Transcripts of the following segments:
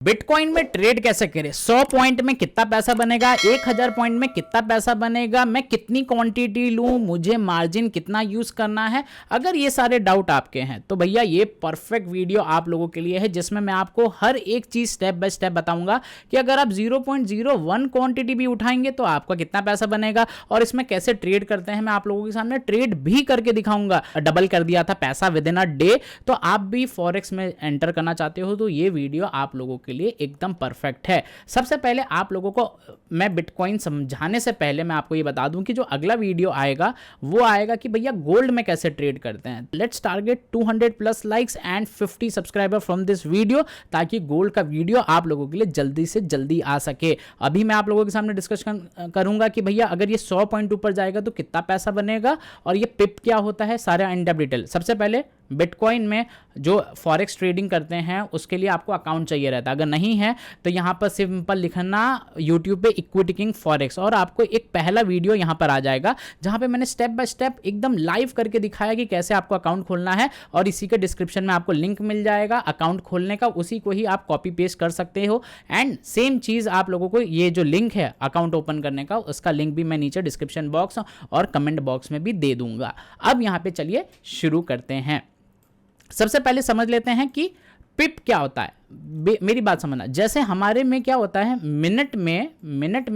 Bitcoin में trade कैसे करें, 100 पॉइंट में कितना पैसा बनेगा, 1000 पॉइंट में कितना पैसा बनेगा, मैं कितनी क्वांटिटी लूं, मुझे मार्जिन कितना यूज करना है। अगर ये सारे डाउट आपके हैं तो भैया ये परफेक्ट वीडियो आप लोगों के लिए है, जिसमें मैं आपको हर एक चीज स्टेप बाय स्टेप बताऊंगा कि अगर आप 0.01 क्वांटिटी भी उठाएंगे तो आपका कितना पैसा बनेगा और इसमें कैसे ट्रेड करते हैं मैं आप लोगों के सामने ट्रेड भी करके दिखाऊंगा। डबल कर दिया था पैसा विद इन अ डे। तो आप भी फॉरेक्स में एंटर करना चाहते हो तो ये वीडियो आप लोगों के लिए एकदम परफेक्ट है। सबसे पहले आप लोगों को मैं बिटकॉइन समझाने से पहले मैं आपको ये बता दूं कि जो अगला वीडियो आएगा वो आएगा कि भैया गोल्ड में कैसे ट्रेड करते हैं। Let's target 200 plus likes and 50 subscriber from this video, ताकि गोल्ड का वीडियो आप लोगों के लिए जल्दी से जल्दी आ सके। अभी मैं आप लोगों के सामने डिस्कशन करूंगा कि भैया अगर ये 100 पॉइंट ऊपर जाएगा तो कितना पैसा बनेगा और ये पिप क्या होता है, सारा इन डेप्थ डिटेल। सबसे पहले बिटकॉइन में जो फॉरेक्स ट्रेडिंग करते हैं उसके लिए आपको अकाउंट चाहिए रहता है। अगर नहीं है तो यहां पर सिंपल लिखना यूट्यूब पे इक्विटी किंग फॉरेक्स और आपको एक पहला वीडियो यहां पर आ जाएगा जहां पे मैंने स्टेप बाय स्टेप एकदम लाइव करके दिखाया कि कैसे आपको अकाउंट खोलना है। और इसी के डिस्क्रिप्शन में आपको लिंक मिल जाएगा अकाउंट खोलने का, उसी को ही आप कॉपी पेस्ट कर सकते हो। एंड सेम चीज आप लोगों को ये जो लिंक है अकाउंट ओपन करने का, उसका लिंक भी मैं नीचे डिस्क्रिप्शन बॉक्स और कमेंट बॉक्स में भी दे दूंगा। अब यहां पे चलिए शुरू करते हैं। सबसे पहले समझ लेते हैं कि पिप क्या होता है। मेरी बात समझना, जैसे हमारे में क्या होता है मिनट में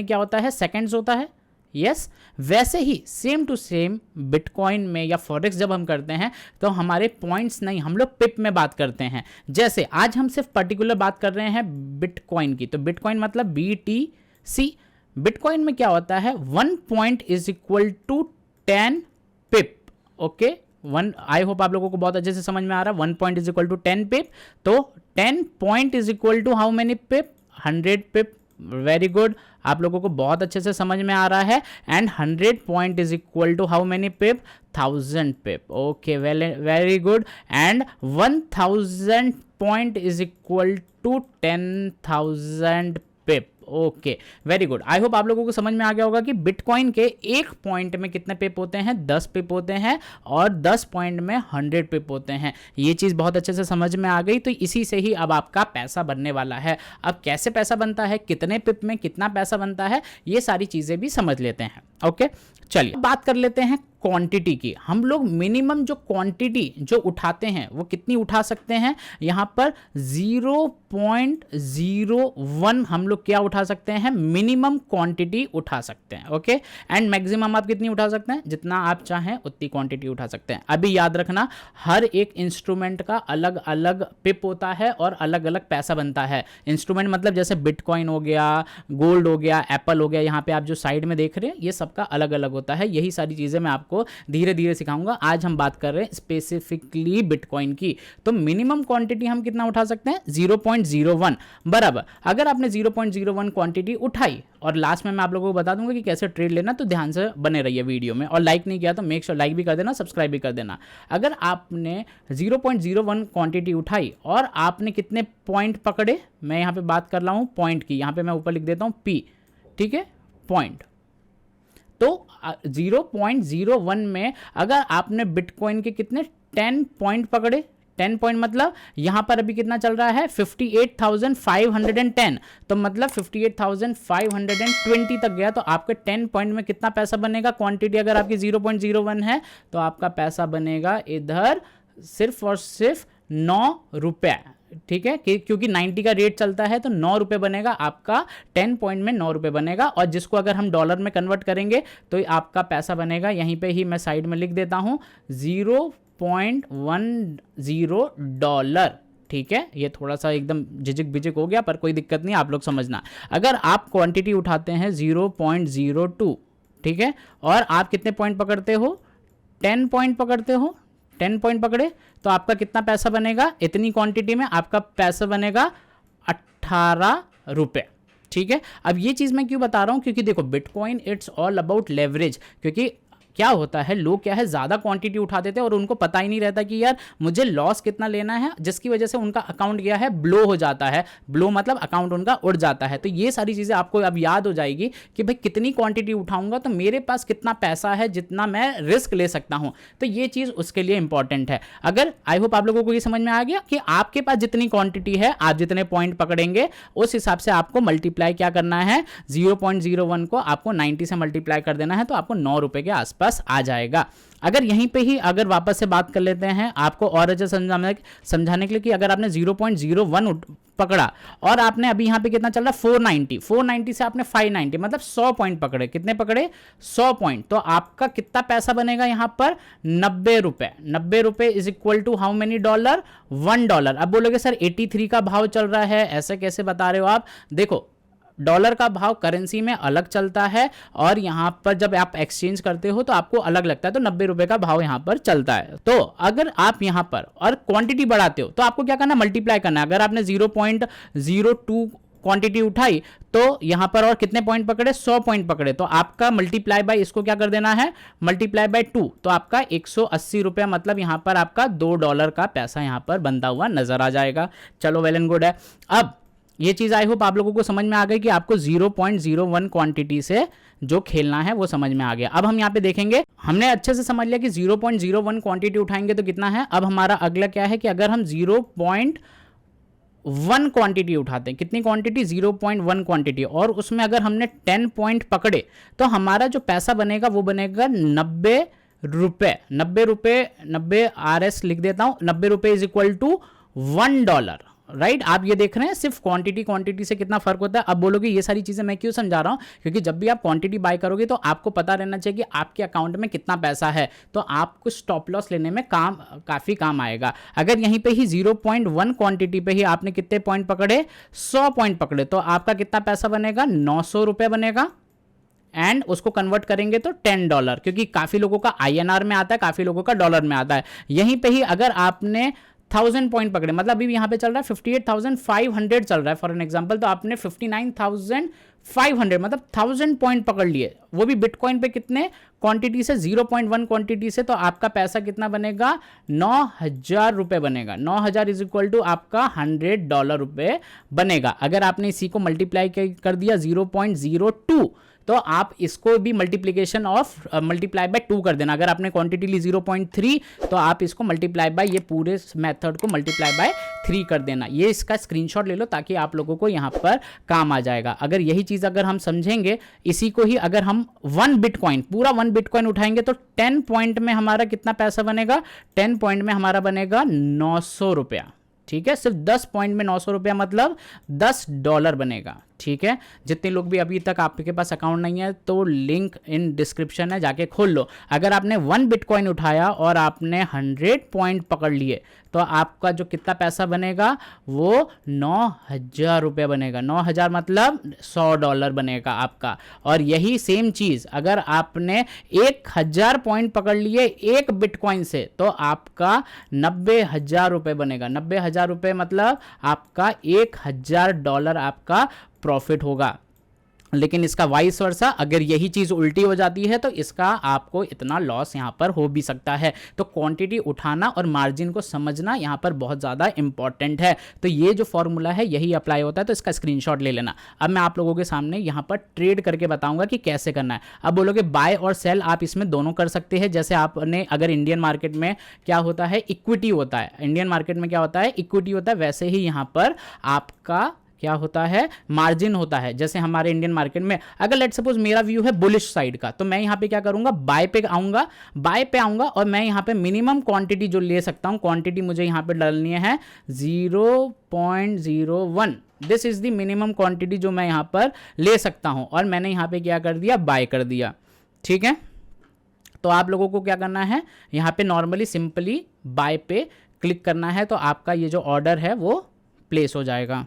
क्या होता है, सेकंड्स होता है, यस वैसे ही सेम टू सेम बिटकॉइन में या फॉरेक्स जब हम करते हैं तो हमारे पॉइंट्स नहीं, हम लोग पिप में बात करते हैं। जैसे आज हम सिर्फ पर्टिकुलर बात कर रहे हैं बिटकॉइन की, तो बिटकॉइन मतलब BTC। बिटकॉइन में क्या होता है 1 point is equal to 10 pip. Okay, I hope आप लोगों को बहुत अच्छे से समझ में आ रहा है। 1 point is equal to 10 pip, तो 10 point is equal to how many pip, 100 pip. Very good, आप लोगों को बहुत अच्छे से समझ में आ रहा है। And 100 point is equal to how many pip, 1000 pip. Okay, very good. And 1000 point is equal to 10,000 pip. Okay, very good. I hope आप लोगों को समझ में आ गया होगा कि बिटकॉइन के एक पॉइंट में कितने पिप होते हैं, 10 पिप होते हैं और 10 पॉइंट में 100 पिप होते हैं। ये चीज बहुत अच्छे से समझ में आ गई, तो इसी से ही अब आपका पैसा बनने वाला है। अब कैसे पैसा बनता है, कितने पिप में कितना पैसा बनता है, ये सारी चीजें भी समझ लेते हैं। ओके, चलिए बात कर लेते हैं क्वांटिटी की। हम लोग मिनिमम जो क्वांटिटी जो उठाते हैं वो कितनी उठा सकते हैं, यहां पर 0.01 हम लोग क्या उठा सकते हैं, मिनिमम क्वांटिटी उठा सकते हैं। ओके, एंड मैक्सिमम आप कितनी उठा सकते हैं, जितना आप चाहें उतनी क्वांटिटी उठा सकते हैं। अभी याद रखना हर एक इंस्ट्रूमेंट का अलग अलग पिप होता है और अलग अलग पैसा बनता है। इंस्ट्रूमेंट मतलब जैसे बिटकॉइन हो गया, गोल्ड हो गया, एप्पल हो गया, यहाँ पे आप जो साइड में देख रहे हैं ये सबका अलग अलग होता है। यही सारी चीजें मैं आपको धीरे धीरे सिखाऊंगा। आज हम बात कर रहे हैं स्पेसिफिकली बिटकॉइन की। तो मिनिमम क्वांटिटी हम कितना उठा सकते हैं, 0.01 बराबर। अगर आपने 0.01 क्वांटिटी उठाई और लास्ट में मैं आप लोगों को बता दूंगा कि कैसे ट्रेड लेना, तो ध्यान से बने रहिए वीडियो में। और लाइक नहीं किया तो मेक श्योर लाइक भी कर देना, सब्सक्राइब भी कर देना। अगर आपने 0.01 क्वांटिटी उठाई और आपने कितने पॉइंट पकड़े, मैं यहां पे बात कर रहा हूं पॉइंट की, यहां पे मैं ऊपर लिख देता हूं P, ठीक है, पॉइंट। तो 0.01 में अगर आपने बिटकॉइन के कितने 10 पॉइंट पकड़े, 10 पॉइंट मतलब यहां पर अभी कितना चल रहा है 58,510, तो मतलब 58,520 तक गया। तो आपके 10 पॉइंट में कितना पैसा बनेगा, क्वांटिटी अगर आपकी 0.01 है तो आपका पैसा बनेगा इधर सिर्फ और सिर्फ 9 रुपए, ठीक है, क्योंकि 90 का रेट चलता है तो 9 रुपए बनेगा आपका, 10 पॉइंट में 9 रुपए बनेगा। और जिसको अगर हम डॉलर में कन्वर्ट करेंगे तो आपका पैसा बनेगा, यहीं पे ही मैं साइड में लिख देता हूं 0.10 डॉलर, ठीक है। ये थोड़ा सा एकदम झिझक बिझक हो गया पर कोई दिक्कत नहीं, आप लोग समझना। अगर आप क्वांटिटी उठाते हैं 0.02, ठीक है, और आप कितने पॉइंट पकड़ते हो, 10 पॉइंट पकड़ते हो, 10 पॉइंट पकड़े तो आपका कितना पैसा बनेगा, इतनी क्वांटिटी में आपका पैसा बनेगा 18 रुपए, ठीक है। अब ये चीज मैं क्यों बता रहा हूं, क्योंकि देखो bitcoin it's all about leverage, क्योंकि क्या होता है, लोग क्या है ज़्यादा क्वांटिटी उठा देते हैं और उनको पता ही नहीं रहता कि यार मुझे लॉस कितना लेना है, जिसकी वजह से उनका अकाउंट गया है ब्लो हो जाता है। ब्लो मतलब अकाउंट उनका उड़ जाता है। तो ये सारी चीज़ें आपको अब याद हो जाएगी कि भाई कितनी क्वांटिटी उठाऊंगा तो मेरे पास कितना पैसा है जितना मैं रिस्क ले सकता हूं। तो ये चीज़ उसके लिए इंपॉर्टेंट है। अगर आई होप आप लोगों को ये समझ में आ गया कि आपके पास जितनी क्वांटिटी है, आप जितने पॉइंट पकड़ेंगे उस हिसाब से आपको मल्टीप्लाई क्या करना है, 0.01 को आपको 90 से मल्टीप्लाई कर देना है, तो आपको 9 रुपए के आसपास आ जाएगा। अगर यहीं पे ही अगर वापस से बात कर लेते हैं आपको और अच्छे समझाने के लिए कि अगर आपने 0.01 पकड़ा और आपने अभी यहाँ पे कितना चल रहा है 490 से आपने 590 मतलब 100 पॉइंट पकड़े। कितने पकड़े? 100 पॉइंट। तो आपका कितना पैसा बनेगा यहाँ पर? 90 रुपए। 90 रुपए is equal to how many dollar? $1। अब बोलोगे सर 83 का भाव चल रहा है, ऐसे कैसे बता रहे हो आप? देखो डॉलर का भाव करेंसी में अलग चलता है और यहां पर जब आप एक्सचेंज करते हो तो आपको अलग लगता है। तो 90 रुपए का भाव यहां पर चलता है। तो अगर आप यहां पर और क्वांटिटी बढ़ाते हो तो आपको क्या करना है? मल्टीप्लाई करना है। अगर आपने 0.02 क्वांटिटी उठाई तो यहां पर और कितने पॉइंट पकड़े? 100 पॉइंट पकड़े। तो आपका मल्टीप्लाई बाय इसको क्या कर देना है? Multiply by 2। तो आपका 180 रुपया मतलब यहां पर आपका $2 का पैसा यहां पर बनता हुआ नजर आ जाएगा। चलो वेल एंड गुड है। अब ये चीज आई होप आप लोगों को समझ में आ गई कि आपको 0.01 क्वांटिटी से जो खेलना है वो समझ में आ गया। अब हम यहाँ पे देखेंगे, हमने अच्छे से समझ लिया कि 0.01 क्वांटिटी उठाएंगे तो कितना है। अब हमारा अगला क्या है कि अगर हम 0.1 क्वांटिटी उठाते हैं, कितनी क्वांटिटी? 0.1 क्वांटिटी, और उसमें अगर हमने 10 पॉइंट पकड़े तो हमारा जो पैसा बनेगा वो बनेगा 90 रुपए। 90 रुपए 90 RS लिख देता हूं। 90 रुपए इज इक्वल टू $1। राइट आप ये देख रहे हैं सिर्फ क्वांटिटी से कितना फर्क होता है। अब बोलोगे ये सारी चीजें मैं क्यों समझा रहा हूं? क्योंकि जब भी आप क्वांटिटी बाय करोगे तो आपको पता रहना चाहिए कि आपके अकाउंट में कितना पैसा है, तो आपको स्टॉप लॉस लेने में काफी काम आएगा। अगर यहीं पे ही 0.1 क्वांटिटी पे ही आपने कितने पॉइंट पकड़े? 100 पॉइंट पकड़े, तो आपका कितना पैसा बनेगा? 900 रुपए बनेगा। एंड उसको कन्वर्ट करेंगे तो $10, क्योंकि काफी लोगों का INR में आता है, काफी लोगों का डॉलर में आता है। यहीं पे ही अगर आपने 1000 पॉइंट पकड़े, मतलब अभी यहाँ पे चल रहा है 58,500 चल रहा है फॉर एन एग्जांपल, तो आपने 59,500 मतलब 1000 पॉइंट पकड़ लिए, वो भी बिटकॉइन पे कितने क्वांटिटी से? 0.1 क्वांटिटी से। तो आपका पैसा कितना बनेगा? 9,000 रुपए बनेगा। 9,000 इज इक्वल टू आपका $100 रुपए बनेगा। अगर आपने इसी को मल्टीप्लाई कर दिया 0.02 तो आप इसको भी मल्टीप्लाई बाय 2 कर देना। अगर आपने क्वांटिटी ली 0.3 तो आप इसको मल्टीप्लाई बाय ये पूरे मेथड को मल्टीप्लाई बाय 3 कर देना। ये इसका स्क्रीनशॉट ले लो ताकि आप लोगों को यहाँ पर काम आ जाएगा। अगर यही चीज अगर हम समझेंगे, इसी को ही अगर हम 1 बिटकॉइन पूरा 1 बिटकॉइन उठाएंगे तो 10 पॉइंट में हमारा कितना पैसा बनेगा? 10 पॉइंट में हमारा बनेगा 900 रुपया। ठीक है, सिर्फ 10 पॉइंट में 900 रुपया मतलब $10 बनेगा। ठीक है, जितने लोग भी अभी तक आपके पास अकाउंट नहीं है तो लिंक इन डिस्क्रिप्शन है, जाके खोल लो। अगर आपने 1 बिटकॉइन उठाया और आपने 100 पॉइंट पकड़ लिए तो आपका जो कितना पैसा बनेगा वो 9,000 रुपये बनेगा। 9,000 मतलब $100 बनेगा आपका। और यही सेम चीज अगर आपने 1,000 पॉइंट पकड़ लिए 1 बिटकॉइन से तो आपका 90,000 रुपये बनेगा। 90,000 रुपये मतलब आपका $1,000 आपका प्रॉफिट होगा। लेकिन इसका वाइस वर्सा, अगर यही चीज उल्टी हो जाती है तो इसका आपको इतना लॉस यहां पर हो भी सकता है। तो क्वांटिटी उठाना और मार्जिन को समझना यहां पर बहुत ज़्यादा इंपॉर्टेंट है। तो ये जो फॉर्मूला है यही अप्लाई होता है, तो इसका स्क्रीनशॉट ले लेना। अब मैं आप लोगों के सामने यहां पर ट्रेड करके बताऊंगा कि कैसे करना है। अब बोलोगे बाय और सेल, आप इसमें दोनों कर सकते हैं। जैसे आपने अगर इंडियन मार्केट में क्या होता है, इक्विटी होता है, इंडियन मार्केट में क्या होता है, इक्विटी होता है, वैसे ही यहां पर आपका क्या होता है, मार्जिन होता है। जैसे हमारे इंडियन मार्केट में अगर लेट सपोज मेरा व्यू है बुलिश साइड का, तो मैं यहाँ पे क्या करूंगा, बाय पे आऊंगा और मैं यहाँ पे मिनिमम क्वांटिटी जो ले सकता हूँ, क्वांटिटी मुझे यहाँ पे डालनी है 0.01। This is the minimum quantity जो मैं यहाँ पर ले सकता हूँ, और मैंने यहाँ पे क्या कर दिया, बाय कर दिया। ठीक है, तो आप लोगों को क्या करना है, यहाँ पे नॉर्मली सिंपली बाय पे क्लिक करना है, तो आपका ये जो ऑर्डर है वो प्लेस हो जाएगा।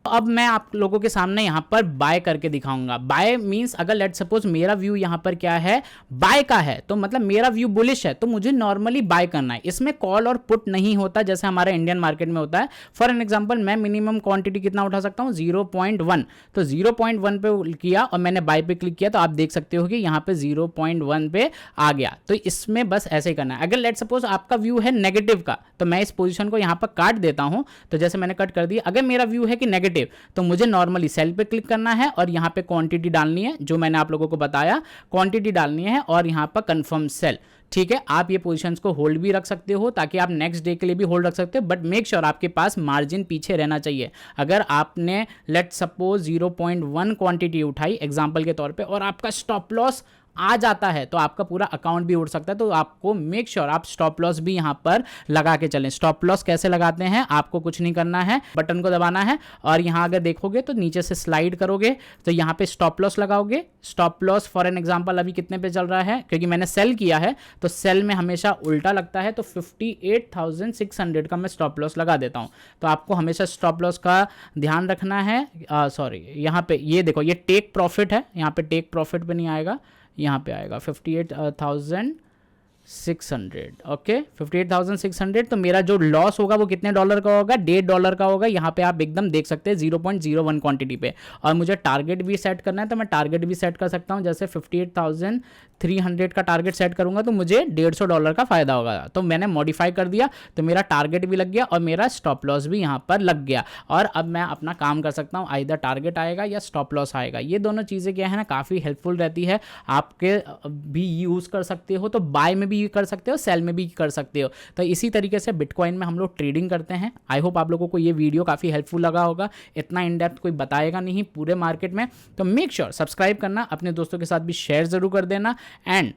अब मैं आप लोगों के सामने यहाँ पर बाय करके दिखाऊंगा। बाय मींस अगर लेट सपोज मेरा व्यू यहाँ पर क्या है, बाय का है, तो मतलब मेरा व्यू बुलिश है, तो मुझे नॉर्मली बाय करना है। इसमें कॉल और पुट नहीं होता जैसे हमारे इंडियन मार्केट में होता है। फॉर एन एग्जांपल मैं मिनिमम क्वांटिटी कितना उठा सकता हूँ, 0.1, तो 0.1 पे किया और मैंने बाय पे क्लिक किया, तो आप देख सकते हो कि यहाँ पे 0.1 पे आ गया। तो इसमें बस ऐसे ही करना है। अगर लेट सपोज आपका व्यू है नेगेटिव का, तो मैं इस पोजीशन को यहाँ पर काट देता हूँ, तो जैसे मैंने कट कर दिया। अगर मेरा व्यू है कि नेगेटिव, तो मुझे नॉर्मली सेल पे क्लिक करना है और यहां पे क्वांटिटी डालनी है, जो मैंने आप लोगों को बताया क्वांटिटी डालनी है, और यहां पर कंफर्म सेल। ठीक है, आप ये पोजीशंस को होल्ड भी रख सकते हो ताकि आप नेक्स्ट डे के लिए भी होल्ड रख सकते हो, बट मेक श्योर आपके पास मार्जिन पीछे रहना चाहिए। अगर आपने लेट सपोज 0.1 क्वांटिटी उठाई एग्जांपल के तौर पे और आपका स्टॉप लॉस आ जाता है, तो आपका पूरा अकाउंट भी उड़ सकता है। तो आपको मेक श्योर आप स्टॉप लॉस भी यहां पर लगा के चलें। स्टॉप लॉस कैसे लगाते हैं, आपको कुछ नहीं करना है, बटन को दबाना है और यहां अगर देखोगे तो नीचे से स्लाइड करोगे तो यहां पे स्टॉप लॉस लगाओगे। Stop loss for an example अभी कितने पे चल रहा है, क्योंकि मैंने सेल किया है तो सेल में हमेशा उल्टा लगता है, तो 58,600 का मैं स्टॉप लॉस लगा देता हूं। तो आपको हमेशा स्टॉप लॉस का ध्यान रखना है। सॉरी, यहां पे ये देखो, ये टेक प्रॉफिट है, यहां पे टेक प्रॉफिट पे नहीं आएगा, यहाँ पे आएगा 58,600। ओके, 58,600। तो मेरा जो लॉस होगा वो कितने डॉलर का होगा, $1.5 का होगा। यहाँ पे आप एकदम देख सकते हैं 0.01 क्वांटिटी पे। और मुझे टारगेट भी सेट करना है, तो मैं टारगेट भी सेट कर सकता हूँ। जैसे 58,300 का टारगेट सेट करूंगा तो मुझे $150 का फायदा होगा। तो मैंने मॉडिफाई कर दिया, तो मेरा टारगेट भी लग गया और मेरा स्टॉप लॉस भी यहाँ पर लग गया। और अब मैं अपना काम कर सकता हूँ, आइदर टारगेट आएगा या स्टॉप लॉस आएगा। ये दोनों चीज़ें क्या है ना, काफ़ी हेल्पफुल रहती है, आपके भी यूज़ कर सकते हो। तो बाय में भी कर सकते हो, सेल में भी कर सकते हो। तो इसी तरीके से बिटकॉइन में हम लोग ट्रेडिंग करते हैं। आई होप आप लोगों को ये वीडियो काफ़ी हेल्पफुल लगा होगा। इतना इन डेप्थ कोई बताएगा नहीं पूरे मार्केट में, तो मेक श्योर सब्सक्राइब करना, अपने दोस्तों के साथ भी शेयर जरूर कर देना। एंड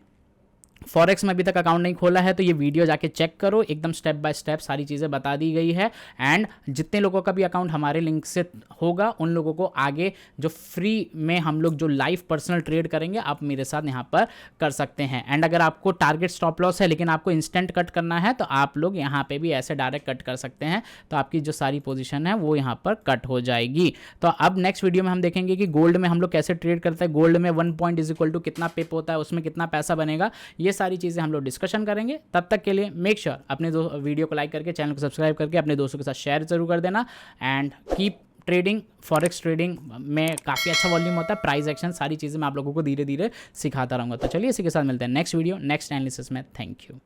फॉरेक्स में अभी तक अकाउंट नहीं खोला है तो ये वीडियो जाके चेक करो, एकदम स्टेप बाय स्टेप सारी चीज़ें बता दी गई है। एंड जितने लोगों का भी अकाउंट हमारे लिंक से होगा उन लोगों को आगे जो फ्री में हम लोग जो लाइव पर्सनल ट्रेड करेंगे, आप मेरे साथ यहाँ पर कर सकते हैं। एंड अगर आपको टारगेट स्टॉप लॉस है लेकिन आपको इंस्टेंट कट करना है, तो आप लोग यहाँ पे भी ऐसे डायरेक्ट कट कर सकते हैं, तो आपकी जो सारी पोजीशन है वो यहाँ पर कट हो जाएगी। तो अब नेक्स्ट वीडियो में हम देखेंगे कि गोल्ड में हम लोग कैसे ट्रेड करते हैं, गोल्ड में 1 पॉइंट इज इक्वल टू कितना पिप होता है, उसमें कितना पैसा बनेगा, ये सारी चीज़ें हम लोग डिस्कशन करेंगे। तब तक के लिए मेक श्योर अपने वीडियो को लाइक करके, चैनल को सब्सक्राइब करके अपने दोस्तों के साथ शेयर जरूर कर देना। And keep trading. Forex trading में काफ़ी अच्छा वॉल्यूम होता है, प्राइस एक्शन, सारी चीज़ें मैं आप लोगों को धीरे धीरे सिखाता रहूँगा। तो चलिए इसी के साथ मिलते हैं नेक्स्ट वीडियो, नेक्स्ट एनालिसिस में। Thank you.